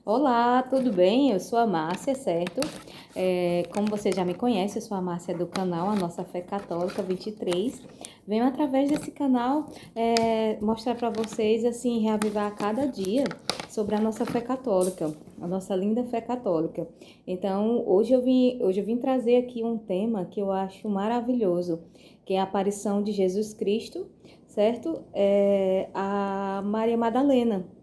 Olá, tudo bem? Eu sou a Márcia, certo? Como você já me conhece, eu sou a Márcia do canal A Nossa Fé Católica 23. Venho através desse canal mostrar para vocês, assim, reavivar a cada dia sobre a nossa fé católica, a nossa linda fé católica. Então, hoje eu vim trazer aqui um tema que eu acho maravilhoso, que é a aparição de Jesus Cristo, certo? A Maria Madalena.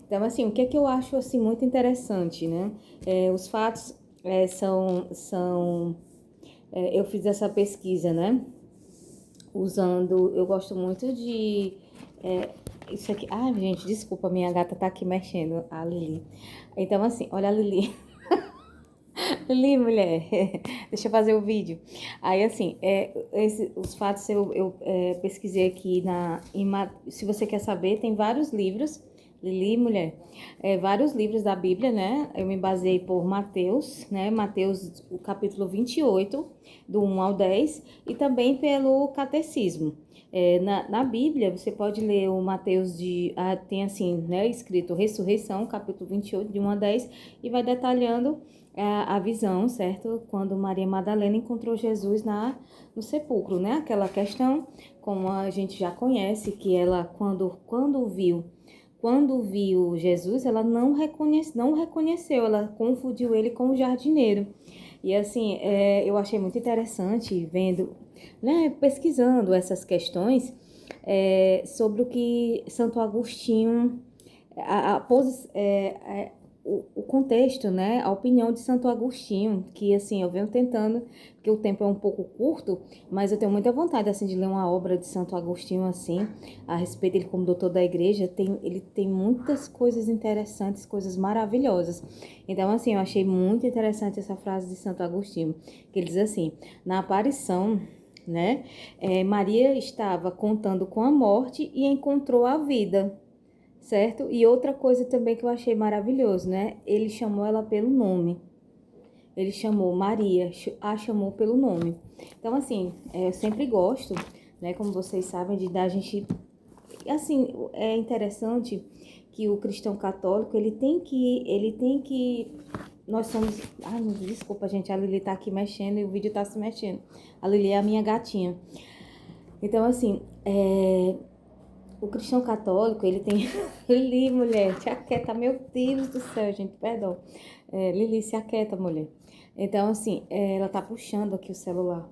Então, assim, o que é que eu acho, assim, muito interessante, né? Os fatos eu fiz essa pesquisa, né? Eu gosto muito de... isso aqui... Ai, gente, desculpa, minha gata tá aqui mexendo, a Lili. Então, assim, olha a Lili. Lili, mulher, deixa eu fazer o vídeo. Aí, assim, os fatos eu pesquisei aqui se você quer saber, tem vários livros, Lili, mulher, vários livros da Bíblia, né? Eu me baseei por Mateus, né? Mateus, o capítulo 28, do 1 ao 10, e também pelo Catecismo. Na Bíblia, você pode ler o Mateus tem assim, né, escrito Ressurreição, capítulo 28, de 1 a 10, e vai detalhando a visão, certo? Quando Maria Madalena encontrou Jesus no sepulcro, né? Aquela questão, como a gente já conhece, que ela, quando viu Jesus, ela não reconheceu, ela confundiu ele com o jardineiro. E assim, eu achei muito interessante vendo, né, pesquisando essas questões sobre o que Santo Agostinho, a, a, posi- é, o contexto, né, a opinião de Santo Agostinho, que assim, eu venho tentando, porque o tempo é um pouco curto, mas eu tenho muita vontade, assim, de ler uma obra de Santo Agostinho, assim, a respeito dele como doutor da igreja, ele tem muitas coisas interessantes, coisas maravilhosas. Então, assim, eu achei muito interessante essa frase de Santo Agostinho, que ele diz assim, na aparição, né, Maria estava contando com a morte e encontrou a vida, certo? E outra coisa também que eu achei maravilhoso, né? Ele chamou ela pelo nome. Ele chamou Maria, a chamou pelo nome. Então, assim, eu sempre gosto, né? Como vocês sabem, de dar a gente... Assim, é interessante que o cristão católico, ele tem que... Nós somos... Ai, desculpa, gente, a Lili tá aqui mexendo e o vídeo tá se mexendo. A Lili é a minha gatinha. Então, assim, o cristão católico, ele tem... Lili, mulher, te aquieta, meu Deus do céu, gente, perdão. Lili, se aquieta, mulher. Então, assim, ela tá puxando aqui o celular.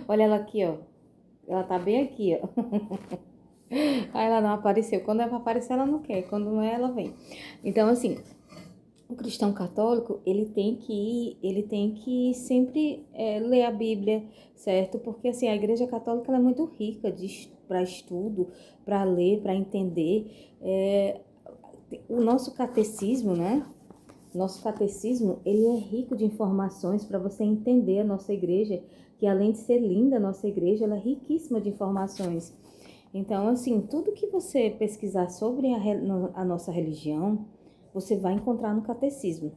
Olha ela aqui, ó. Ela tá bem aqui, ó. Aí ela não apareceu. Quando é pra aparecer, ela não quer. Quando não é, ela vem. Então, assim, o cristão católico, ele tem que sempre ler a Bíblia, certo? Porque, assim, a igreja católica, ela é muito rica para estudo, para ler, para entender. O nosso catecismo, né? Nosso catecismo, ele é rico de informações para você entender a nossa igreja, que além de ser linda, a nossa igreja, ela é riquíssima de informações. Então, assim, tudo que você pesquisar sobre a nossa religião, você vai encontrar no catecismo.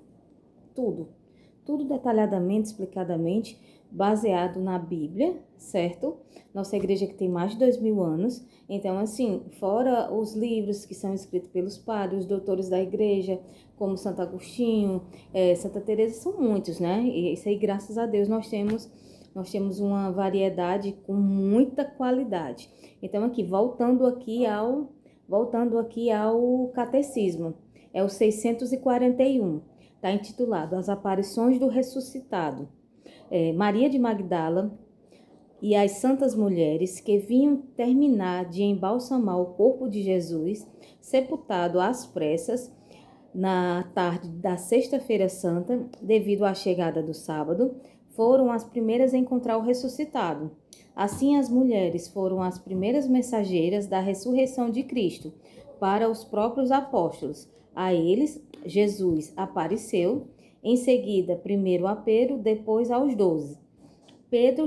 Tudo. Tudo detalhadamente, explicadamente, baseado na Bíblia, certo? Nossa igreja que tem mais de 2000 anos. Então, assim, fora os livros que são escritos pelos padres, os doutores da igreja, como Santo Agostinho, Santa Teresa, são muitos, né? E isso aí, graças a Deus, nós temos uma variedade com muita qualidade. Então, voltando aqui ao catecismo, é o 641. Está intitulado As Aparições do Ressuscitado. Maria de Magdala e as santas mulheres que vinham terminar de embalsamar o corpo de Jesus, sepultado às pressas, na tarde da Sexta-feira Santa, devido à chegada do sábado, foram as primeiras a encontrar o ressuscitado. Assim, as mulheres foram as primeiras mensageiras da ressurreição de Cristo para os próprios apóstolos. A eles, Jesus apareceu, em seguida, primeiro a Pedro, depois aos 12. Pedro,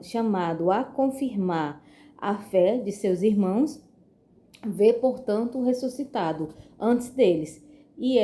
chamado a confirmar a fé de seus irmãos, vê, portanto, o ressuscitado antes deles, e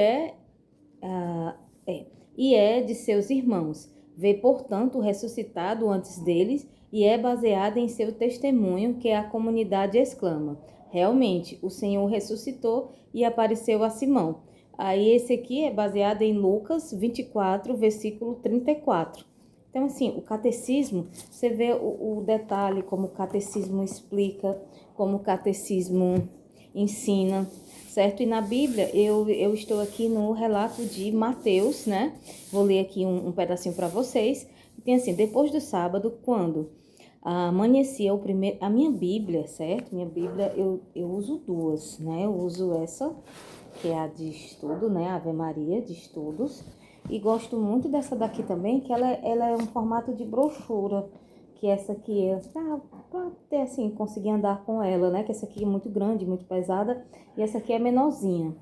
ah, é, de seus irmãos. Vê, portanto, o ressuscitado antes deles e é baseada em seu testemunho que a comunidade exclama: realmente, o Senhor ressuscitou e apareceu a Simão. Aí esse aqui é baseado em Lucas 24, versículo 34. Então, assim, o catecismo, você vê o detalhe, como o catecismo explica, como o catecismo ensina, certo? E na Bíblia, eu estou aqui no relato de Mateus, né? Vou ler aqui um pedacinho para vocês. Tem assim, depois do sábado, quando amanhecia o primeiro... A minha Bíblia, certo? Minha Bíblia, eu uso duas, né? Eu uso essa, que é a de estudo, né? Ave Maria, de estudos. E gosto muito dessa daqui também, que ela é um formato de brochura, que essa aqui é para até assim, conseguir andar com ela, né? Que essa aqui é muito grande, muito pesada, e essa aqui é menorzinha,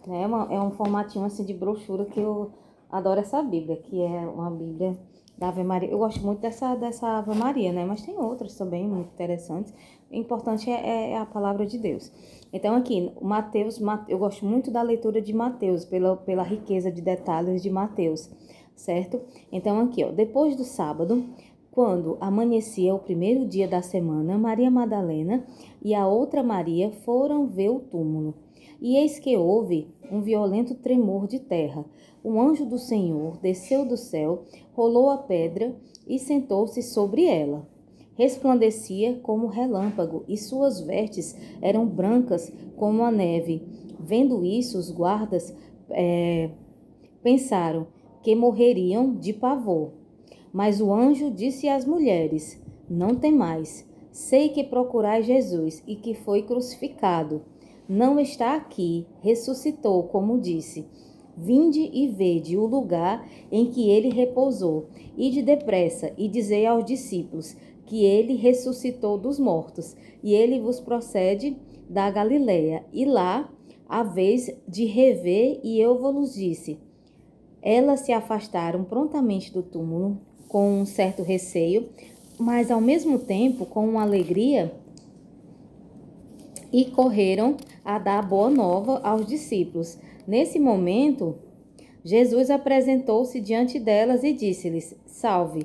né? É um formatinho assim de brochura que eu adoro essa Bíblia, que é uma Bíblia da Ave Maria. Eu gosto muito dessa Ave Maria, né? Mas tem outras também muito interessantes. O importante é a palavra de Deus. Então aqui, Mateus, eu gosto muito da leitura de Mateus, pela riqueza de detalhes de Mateus, certo? Então aqui, ó, depois do sábado, quando amanhecia o primeiro dia da semana, Maria Madalena e a outra Maria foram ver o túmulo. E eis que houve um violento tremor de terra. Um anjo do Senhor desceu do céu, rolou a pedra e sentou-se sobre ela. Resplandecia como relâmpago, e suas vestes eram brancas como a neve. Vendo isso, os guardas pensaram que morreriam de pavor. Mas o anjo disse às mulheres: Não temais, sei que procurais Jesus e que foi crucificado. Não está aqui, ressuscitou, como disse. Vinde e vede o lugar em que ele repousou. Ide depressa e dizei aos discípulos que ele ressuscitou dos mortos, e ele vos procede da Galileia. E lá a vez de rever, e eu vos disse. Elas se afastaram prontamente do túmulo, com um certo receio, mas ao mesmo tempo com uma alegria, e correram a dar boa nova aos discípulos. Nesse momento, Jesus apresentou-se diante delas e disse-lhes: Salve!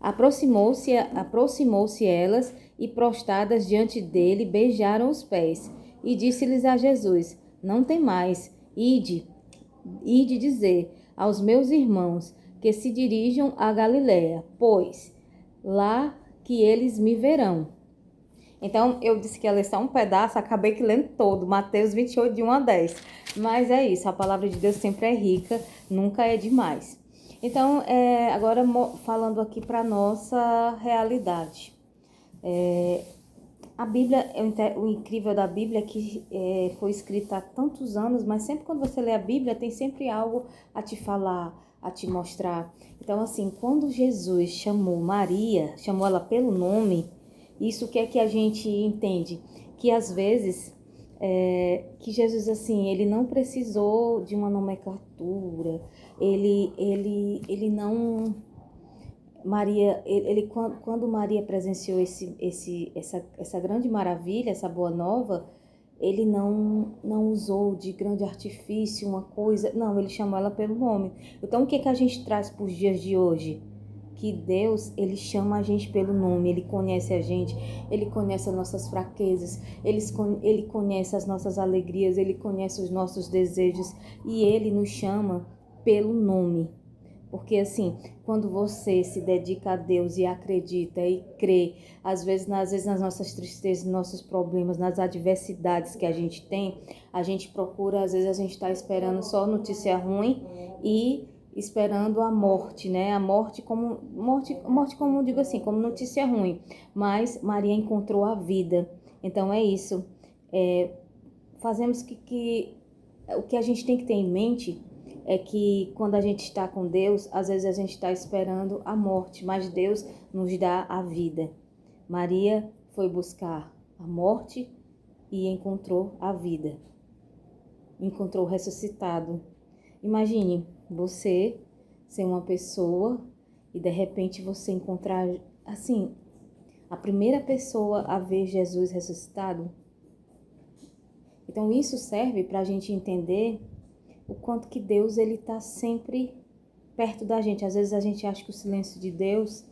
Aproximou-se elas e, prostradas diante dele, beijaram os pés. E disse-lhes a Jesus: Não temais, ide dizer aos meus irmãos que se dirijam a Galiléia, pois lá que eles me verão. Então, eu disse que ia ler só um pedaço, acabei que lendo todo, Mateus 28, de 1 a 10. Mas é isso, a palavra de Deus sempre é rica, nunca é demais. Então, agora falando aqui para nossa realidade. A Bíblia, o incrível da Bíblia é que foi escrita há tantos anos, mas sempre quando você lê a Bíblia, tem sempre algo a te falar, a te mostrar. Então, assim, quando Jesus chamou Maria, chamou ela pelo nome, isso que é que a gente entende? Que às vezes, que Jesus, assim, ele não precisou de uma nomenclatura, ele não... Maria, quando Maria presenciou essa grande maravilha, essa boa nova, ele não usou de grande artifício uma coisa, não, ele chamou ela pelo nome. Então, o que a gente traz para os dias de hoje? Que Deus, ele chama a gente pelo nome, ele conhece a gente, ele conhece as nossas fraquezas, ele conhece as nossas alegrias, ele conhece os nossos desejos e ele nos chama pelo nome. Porque assim, quando você se dedica a Deus e acredita e crê, às vezes nas nossas tristezas, nos nossos problemas, nas adversidades que a gente tem, a gente procura, às vezes a gente está esperando só notícia ruim e esperando a morte, né? A morte como digo assim, como notícia ruim. Mas Maria encontrou a vida. Então é isso. Fazemos que o que a gente tem que ter em mente é que quando a gente está com Deus, às vezes a gente está esperando a morte, mas Deus nos dá a vida. Maria foi buscar a morte e encontrou a vida. Encontrou o ressuscitado. Imagine você ser uma pessoa e de repente você encontrar, assim, a primeira pessoa a ver Jesus ressuscitado. Então isso serve para a gente entender o quanto que Deus ele está sempre perto da gente. Às vezes a gente acha que o silêncio de Deus,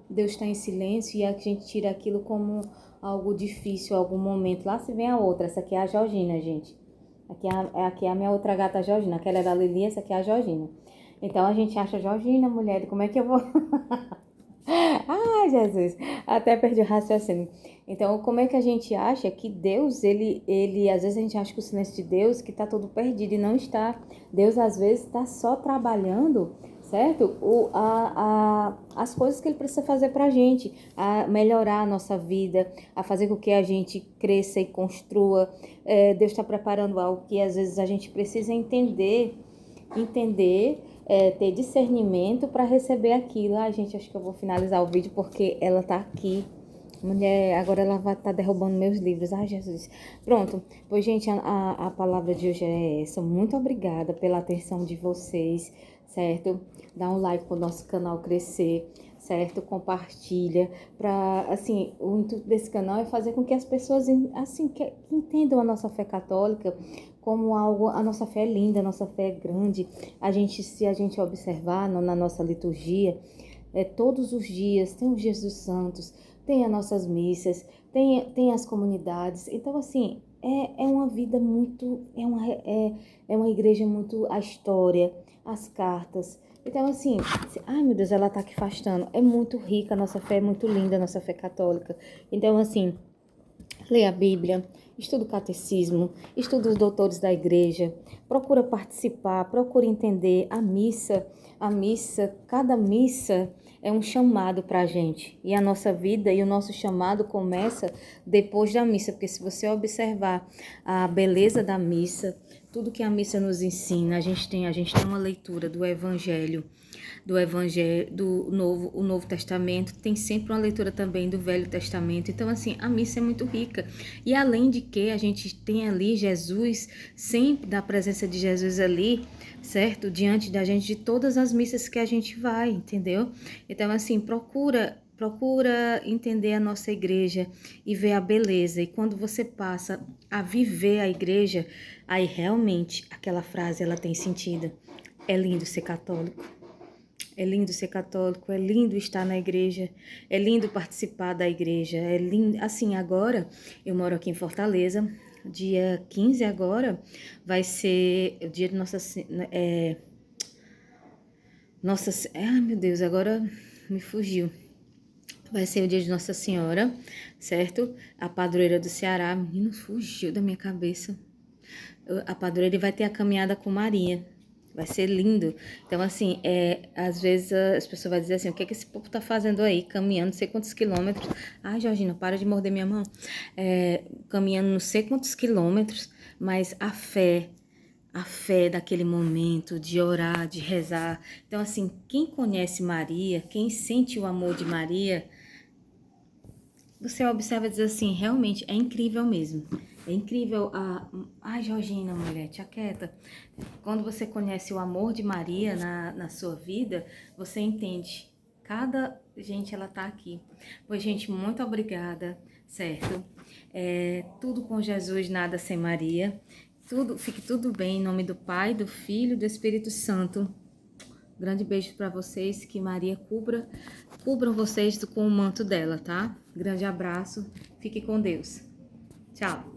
Deus está em silêncio e a gente tira aquilo como algo difícil, algum momento. Lá se vem a outra, essa aqui é a Georgina, gente. Aqui é a minha outra gata, a Georgina. Aquela é da Lili, essa aqui é a Georgina. Então a gente acha, Georgina, mulher, como é que eu vou... Ai, Jesus, até perdi o raciocínio. Então, como é que a gente acha que Deus, às vezes a gente acha que o silêncio de Deus, que tá todo perdido e não está. Deus, às vezes, está só trabalhando, certo? As coisas que ele precisa fazer pra gente, a melhorar a nossa vida, a fazer com que a gente cresça e construa. Deus está preparando algo que, às vezes, a gente precisa entender, ter discernimento para receber aquilo. Ai, gente, acho que eu vou finalizar o vídeo porque ela tá aqui. Mulher, agora ela vai estar derrubando meus livros. Ai, Jesus. Pronto. Pois, gente, a palavra de hoje é essa. Muito obrigada pela atenção de vocês, certo? Dá um like para o nosso canal crescer, certo? Compartilha. Assim, o intuito desse canal é fazer com que as pessoas, assim, que entendam a nossa fé católica como algo, a nossa fé é linda, a nossa fé é grande. Se a gente observar na nossa liturgia, todos os dias, tem os dias dos santos, tem as nossas missas, tem as comunidades. Então, assim, é uma vida muito, é uma igreja muito, a história, as cartas. Então, assim, ai meu Deus, ela tá aqui fastando. É muito rica, a nossa fé é muito linda, a nossa fé católica. Então, assim, leia a Bíblia, estuda o catecismo, estuda os doutores da igreja, procura participar, procura entender a missa, cada missa é um chamado para a gente. E a nossa vida e o nosso chamado começa depois da missa, porque se você observar a beleza da missa, tudo que a missa nos ensina, a gente tem uma leitura do Evangelho, o Novo Testamento, tem sempre uma leitura também do Velho Testamento. Então, assim, a missa é muito rica. E além de que a gente tem ali Jesus, sempre da presença de Jesus ali, certo? Diante da gente, de todas as missas que a gente vai, entendeu? Então, assim, procura entender a nossa igreja e ver a beleza. E quando você passa a viver a igreja, aí realmente aquela frase ela tem sentido. É lindo ser católico. É lindo ser católico, é lindo estar na igreja, é lindo participar da igreja, é lindo. Assim, agora, eu moro aqui em Fortaleza, dia 15 agora, vai ser o dia de ai meu Deus, agora me fugiu. Vai ser o dia de Nossa Senhora, certo? A padroeira do Ceará, menino, fugiu da minha cabeça. A padroeira vai ter a caminhada com Maria. Vai ser lindo. Então, assim, às vezes as pessoas vão dizer assim, o que é que esse povo tá fazendo aí? Caminhando não sei quantos quilômetros. Ai, Georgina, para de morder minha mão. Caminhando não sei quantos quilômetros, mas a fé daquele momento de orar, de rezar. Então, assim, quem conhece Maria, quem sente o amor de Maria, você observa e diz assim, realmente é incrível mesmo. É incrível Ai, Georgina, mulher, te aquieta. Quando você conhece o amor de Maria na sua vida, você entende. Gente, ela tá aqui. Pois, gente, muito obrigada, certo? Tudo com Jesus, nada sem Maria. Fique tudo bem, em nome do Pai, do Filho e do Espírito Santo. Grande beijo para vocês, que Maria cubram vocês com o manto dela, tá? Grande abraço, fique com Deus. Tchau.